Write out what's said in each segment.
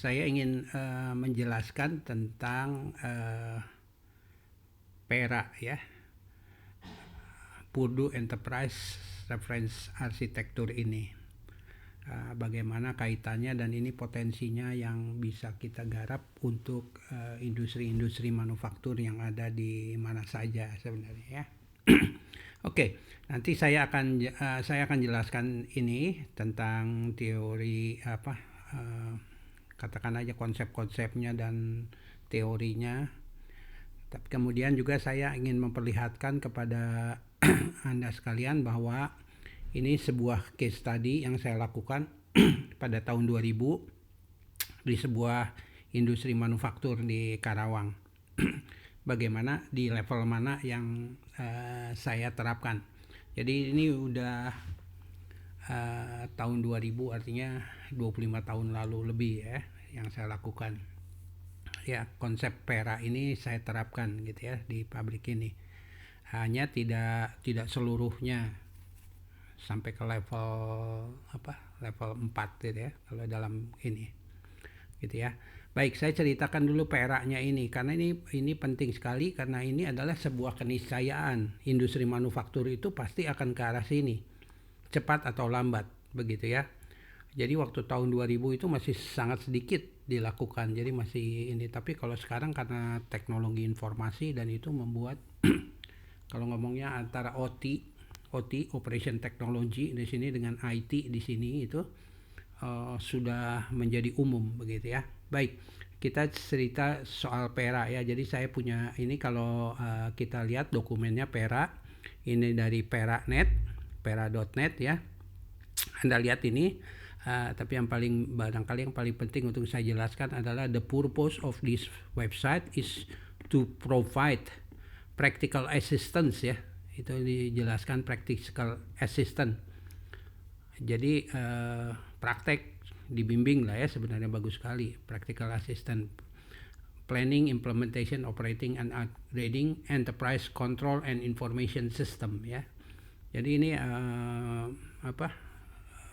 Saya ingin menjelaskan tentang PERA ya, Purdue Enterprise Reference Arsitektur ini. Bagaimana kaitannya dan ini potensinya yang bisa kita garap untuk industri-industri manufaktur yang ada di mana saja sebenarnya ya. Oke, nanti saya akan jelaskan ini tentang teori katakan aja konsep-konsepnya dan teorinya. Tapi kemudian juga saya ingin memperlihatkan kepada Anda sekalian bahwa ini sebuah case study yang saya lakukan pada tahun 2000 di sebuah industri manufaktur di Karawang. Bagaimana di level mana yang saya terapkan. Jadi ini udah tahun 2000, artinya 25 tahun lalu lebih ya yang saya lakukan. Ya, konsep PERA ini saya terapkan gitu ya di pabrik ini. Hanya tidak seluruhnya sampai ke level 4 gitu ya kalau dalam ini gitu ya. Baik, saya ceritakan dulu PERA-nya ini karena ini penting sekali, karena ini adalah sebuah keniscayaan. Industri manufaktur itu pasti akan ke arah sini, cepat atau lambat begitu ya. Jadi waktu tahun 2000 itu masih sangat sedikit dilakukan, jadi masih ini. Tapi kalau sekarang karena teknologi informasi dan itu membuat kalau ngomongnya antara OT Operation Technology di sini dengan IT di sini itu sudah menjadi umum begitu ya. Baik, kita cerita soal PERA ya. Jadi saya punya ini, kalau kita lihat dokumennya PERA ini dari pera.net ya. Anda lihat ini, tapi barangkali yang paling penting untuk saya jelaskan adalah the purpose of this website is to provide practical assistance ya. Itu dijelaskan practical assistance. Jadi praktek dibimbing lah ya, sebenarnya bagus sekali. Practical assistant, planning, implementation, operating and upgrading enterprise control and information system ya. Jadi ini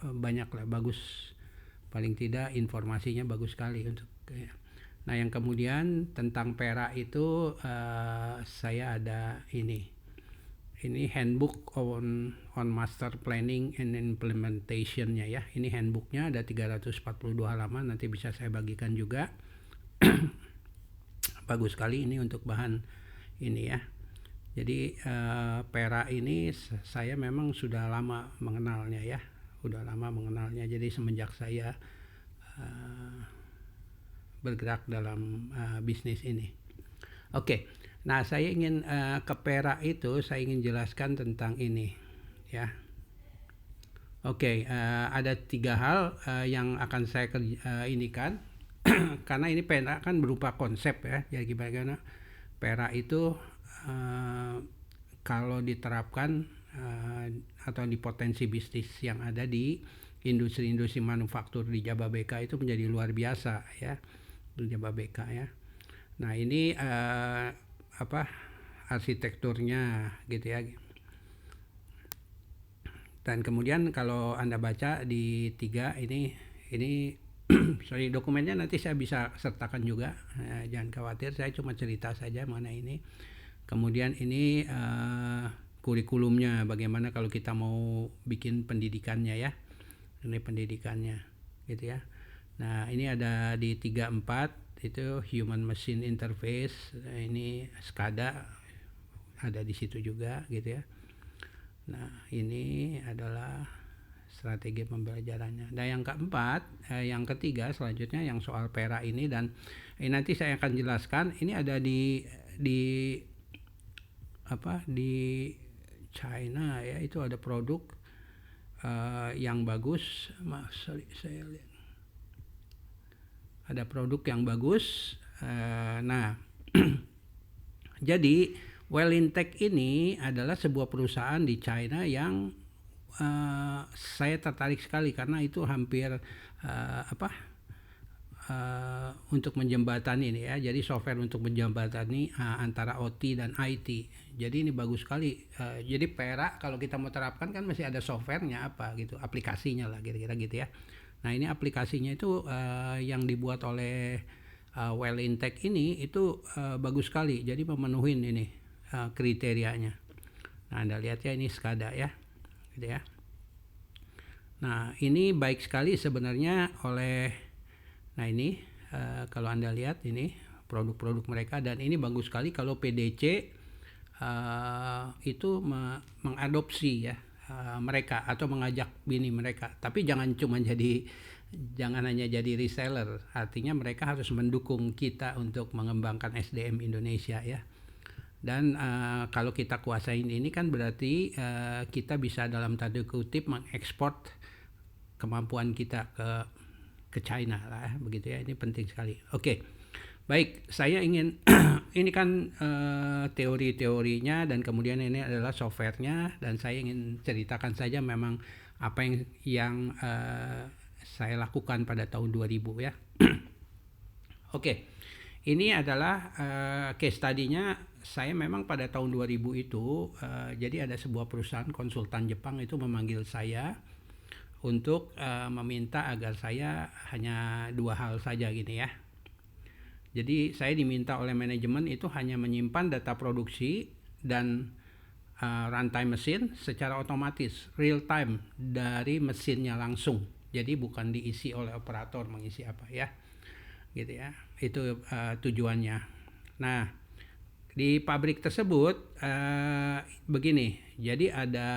banyak lah, bagus, paling tidak informasinya bagus sekali untuk ya. Nah, yang kemudian tentang PERA itu saya ada ini handbook on master planning and implementation-nya ya. Ini handbooknya ada 342 halaman, nanti bisa saya bagikan juga. Bagus sekali ini untuk bahan ini ya. Jadi PERA ini saya memang sudah lama mengenalnya ya. Jadi semenjak saya bergerak dalam bisnis ini. Oke. Nah, saya ingin ke PERA itu saya ingin jelaskan tentang ini ya. Oke, ada 3 hal yang akan saya inikan karena ini PERA kan berupa konsep ya. Jadi bagaimana PERA itu kalau diterapkan atau di potensi bisnis yang ada di industri-industri manufaktur di Jababeka itu menjadi luar biasa ya, di Jababeka ya. Nah, ini arsitekturnya gitu ya. Dan kemudian kalau Anda baca di 3 ini sorry, dokumennya nanti saya bisa sertakan juga, jangan khawatir, saya cuma cerita saja mana ini. Kemudian ini kurikulumnya, bagaimana kalau kita mau bikin pendidikannya ya. Ini pendidikannya gitu ya. Nah, ini ada di 3-4 itu human machine interface, ini SCADA ada di situ juga gitu ya. Nah, ini adalah strategi pembelajarannya. Dan yang keempat, yang ketiga selanjutnya yang soal PERA ini, dan nanti saya akan jelaskan. Ini ada di China ya, itu ada produk yang bagus. Saya lihat ada produk yang bagus. Nah, jadi Wellintech ini adalah sebuah perusahaan di China yang saya tertarik sekali karena itu hampir untuk menjembatani ini ya. Jadi software untuk menjembatani antara OT dan IT. Jadi ini bagus sekali. Jadi PERA kalau kita mau terapkan kan masih ada softwarenya gitu, aplikasinya lah kira-kira gitu ya. Nah ini aplikasinya itu yang dibuat oleh Well Intech ini itu bagus sekali, jadi memenuhi ini kriterianya. Nah Anda lihat ya, ini SCADA ya, gitu ya. Nah ini baik sekali sebenarnya nah ini kalau Anda lihat ini produk-produk mereka, dan ini bagus sekali kalau PDC itu mengadopsi ya mereka atau mengajak bini mereka. Tapi jangan hanya jadi reseller, artinya mereka harus mendukung kita untuk mengembangkan SDM Indonesia ya. Dan kalau kita kuasain ini kan berarti kita bisa dalam tanda kutip mengekspor kemampuan kita ke China lah, begitu ya. Ini penting sekali. Oke. Baik, saya ingin ini kan teori-teorinya, dan kemudian ini adalah softwarenya, dan saya ingin ceritakan saja memang apa yang saya lakukan pada tahun 2000 ya. Oke, ini adalah case study-nya. Saya memang pada tahun 2000 itu jadi ada sebuah perusahaan konsultan Jepang itu memanggil saya untuk meminta agar saya hanya 2 hal saja gini ya. Jadi saya diminta oleh manajemen itu hanya menyimpan data produksi dan runtime mesin secara otomatis, real time dari mesinnya langsung. Jadi bukan diisi oleh operator mengisi apa ya, gitu ya. Itu tujuannya. Nah di pabrik tersebut begini, jadi ada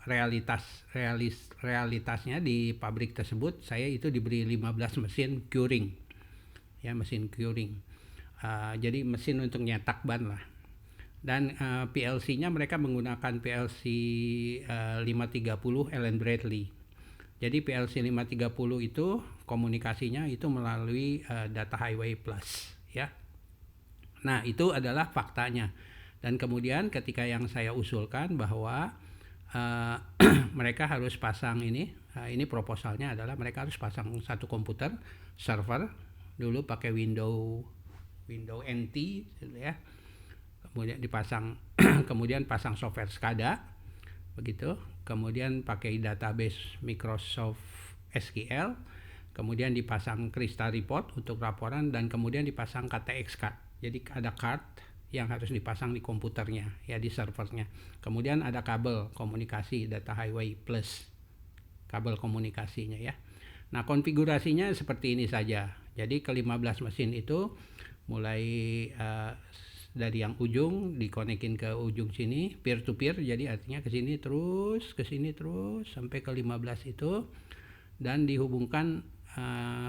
realitasnya di pabrik tersebut saya itu diberi 15 mesin curing. Ya, mesin curing. Jadi mesin untuk nyetak ban lah. Dan PLC-nya mereka menggunakan PLC 530 Allen Bradley. Jadi PLC 530 itu komunikasinya itu melalui data highway plus ya. Nah, itu adalah faktanya. Dan kemudian ketika yang saya usulkan bahwa mereka harus pasang ini proposalnya adalah mereka harus pasang satu komputer server dulu pakai Windows NT gitu ya. Kemudian dipasang kemudian pasang software SCADA begitu. Kemudian pakai database Microsoft SQL, kemudian dipasang Crystal Report untuk laporan, dan kemudian dipasang KTX card. Jadi ada card yang harus dipasang di komputernya ya, di servernya. Kemudian ada kabel komunikasi data highway plus kabel komunikasinya ya. Nah, konfigurasinya seperti ini saja. Jadi ke-15 mesin itu mulai dari yang ujung dikonekin ke ujung sini peer to peer, jadi artinya ke sini terus sampai ke 15 itu, dan dihubungkan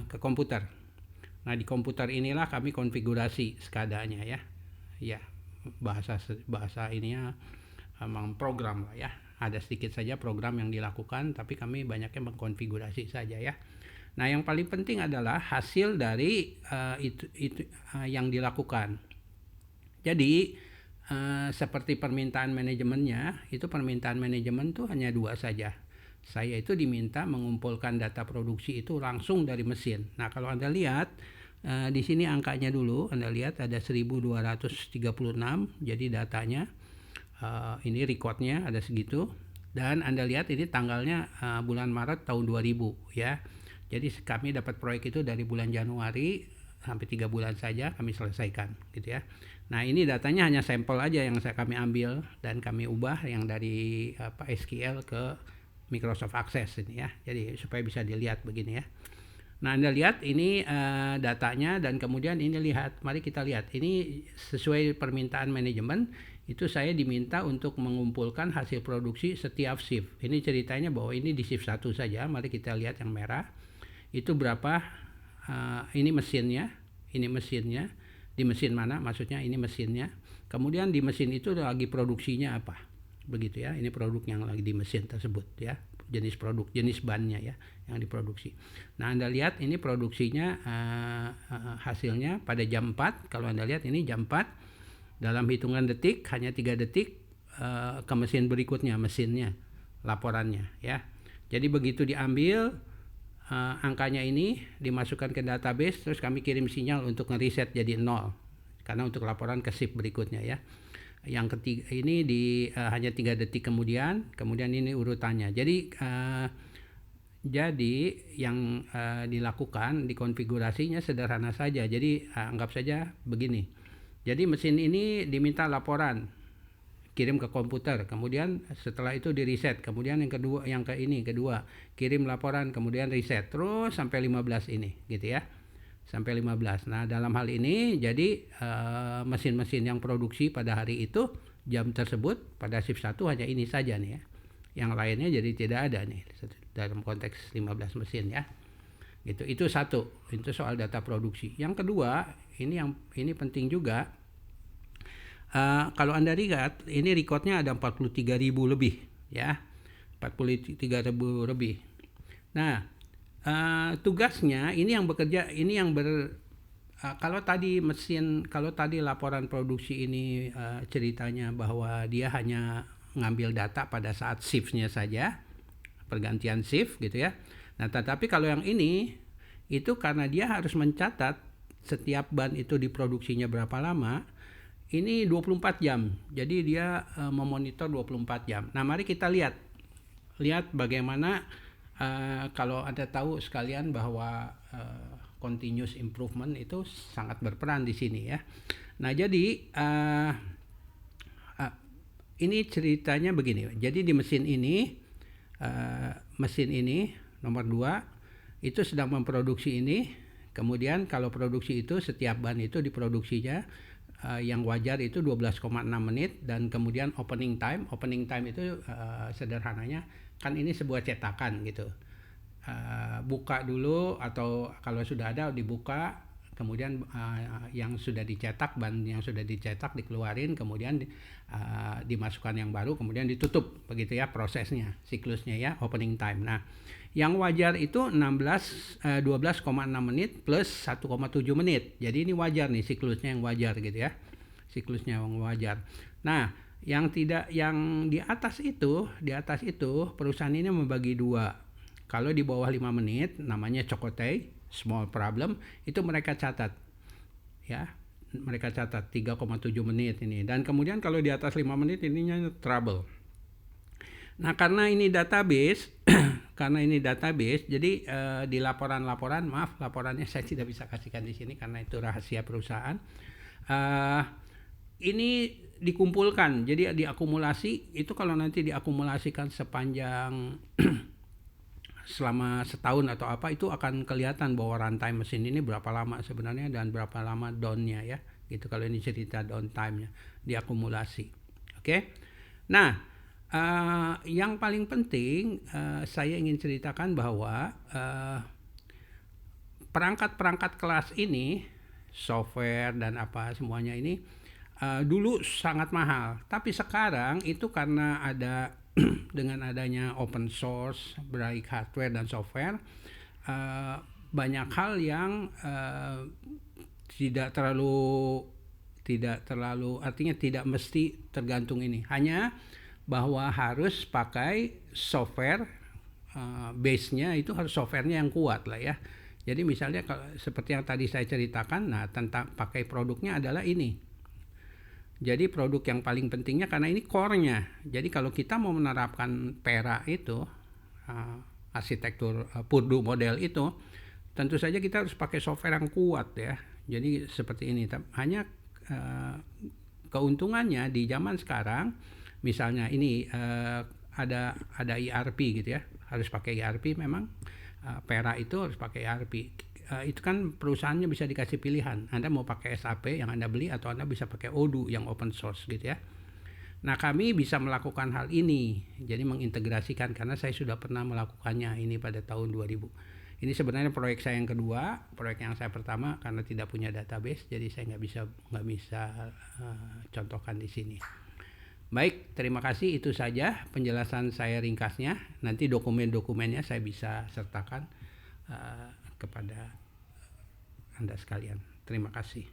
ke komputer. Nah, di komputer inilah kami konfigurasi SCADA-nya ya. Ya, bahasa ininya memang program lah ya. Ada sedikit saja program yang dilakukan, tapi kami banyaknya mengkonfigurasi saja ya. Nah, yang paling penting adalah hasil dari itu yang dilakukan. Jadi seperti permintaan manajemennya, itu permintaan manajemen tuh hanya 2 saja. Saya itu diminta mengumpulkan data produksi itu langsung dari mesin. Nah, kalau Anda lihat di sini angkanya dulu, Anda lihat ada 1236, jadi datanya ini recordnya ada segitu, dan Anda lihat ini tanggalnya bulan Maret tahun 2000 ya. Jadi kami dapat proyek itu dari bulan Januari sampai 3 bulan saja kami selesaikan gitu ya. Nah, ini datanya hanya sampel aja yang kami ambil dan kami ubah yang dari SQL ke Microsoft Access ini ya. Jadi supaya bisa dilihat begini ya. Nah, Anda lihat ini datanya, dan kemudian ini mari kita lihat. Ini sesuai permintaan manajemen, itu saya diminta untuk mengumpulkan hasil produksi setiap shift. Ini ceritanya bahwa ini di shift 1 saja. Mari kita lihat yang merah. Itu berapa, ini mesinnya, di mesin mana maksudnya, ini mesinnya. Kemudian di mesin itu lagi produksinya apa, begitu ya. Ini produk yang lagi di mesin tersebut ya, jenis bannya ya yang diproduksi. Nah, Anda lihat ini produksinya hasilnya pada jam 4. Kalau Anda lihat ini jam 4, dalam hitungan detik, hanya 3 detik ke mesin berikutnya, mesinnya, laporannya ya. Jadi begitu diambil angkanya ini dimasukkan ke database, terus kami kirim sinyal untuk ngereset jadi 0 karena untuk laporan ke shift berikutnya ya. Yang ketiga ini hanya 3 detik kemudian ini urutannya. Jadi Jadi yang dilakukan di konfigurasinya sederhana saja. Jadi anggap saja begini. Jadi mesin ini diminta laporan, kirim ke komputer, kemudian setelah itu di reset, kemudian yang kedua, kedua kirim laporan, kemudian reset, terus sampai 15 ini, gitu ya, sampai 15. Nah dalam hal ini jadi mesin-mesin yang produksi pada hari itu jam tersebut pada shift 1 hanya ini saja nih ya, yang lainnya jadi tidak ada nih dalam konteks 15 mesin ya. Gitu. Itu satu, itu soal data produksi. Yang kedua, ini penting juga. Kalau Anda lihat, ini recordnya ada 43.000 lebih ya. 43.000 lebih. Nah, tugasnya ini yang bekerja, ini yang kalau tadi laporan produksi ini ceritanya bahwa dia hanya ngambil data pada saat shift-nya saja, pergantian shift gitu ya. Nah, tetapi kalau yang ini itu karena dia harus mencatat setiap ban itu diproduksinya berapa lama, ini 24 jam. Jadi dia memonitor 24 jam. Nah, mari kita lihat bagaimana kalau Anda tahu sekalian bahwa continuous improvement itu sangat berperan di sini ya. Nah, jadi ini ceritanya begini. Jadi di mesin ini nomor 2 itu sedang memproduksi ini. Kemudian kalau produksi itu setiap ban itu diproduksinya yang wajar itu 12,6 menit, dan kemudian opening time itu sederhananya kan ini sebuah cetakan gitu. Buka dulu, atau kalau sudah ada dibuka, kemudian yang sudah dicetak, ban yang sudah dicetak dikeluarin, kemudian dimasukkan yang baru, kemudian ditutup, begitu ya prosesnya, siklusnya ya, opening time. Nah, yang wajar itu 12,6 menit plus 1,7 menit. Jadi ini wajar nih, siklusnya yang wajar gitu ya. Siklusnya yang wajar. Nah, yang di atas itu perusahaan ini membagi dua. Kalau di bawah 5 menit namanya Chakotay, small problem, itu mereka catat. Ya. Mereka catat 3,7 menit ini. Dan kemudian kalau di atas 5 menit ininya trouble. Nah, karena ini database, jadi di laporannya saya tidak bisa kasihkan di sini karena itu rahasia perusahaan. Ini dikumpulkan, jadi diakumulasi. Itu kalau nanti diakumulasikan sepanjang selama setahun atau apa, itu akan kelihatan bahwa runtime mesin ini berapa lama sebenarnya dan berapa lama down-nya ya. Gitu kalau ini cerita downtime-nya, diakumulasi. Oke. Nah, yang paling penting saya ingin ceritakan bahwa perangkat-perangkat kelas ini, software dan apa semuanya ini dulu sangat mahal, tapi sekarang itu karena ada dengan adanya open source, baik hardware dan software, banyak hal yang tidak terlalu artinya tidak mesti tergantung ini, hanya bahwa harus pakai software, base-nya itu harus software-nya yang kuat lah ya. Jadi misalnya kalau seperti yang tadi saya ceritakan, nah tentang pakai produknya adalah ini. Jadi produk yang paling pentingnya karena ini core-nya. Jadi kalau kita mau menerapkan Pera itu, arsitektur Purdue model itu, tentu saja kita harus pakai software yang kuat ya. Jadi seperti ini. Hanya keuntungannya di zaman sekarang, misalnya ini ada ERP gitu ya, harus pakai ERP memang. Pera itu harus pakai ERP. Itu kan perusahaannya bisa dikasih pilihan. Anda mau pakai SAP yang Anda beli atau Anda bisa pakai Odoo yang open source gitu ya. Nah, kami bisa melakukan hal ini. Jadi mengintegrasikan, karena saya sudah pernah melakukannya ini pada tahun 2000. Ini sebenarnya proyek saya yang kedua. Proyek yang saya pertama karena tidak punya database, jadi saya nggak bisa contohkan di sini. Baik, terima kasih. Itu saja penjelasan saya ringkasnya. Nanti dokumen-dokumennya saya bisa sertakan kepada Anda sekalian. Terima kasih.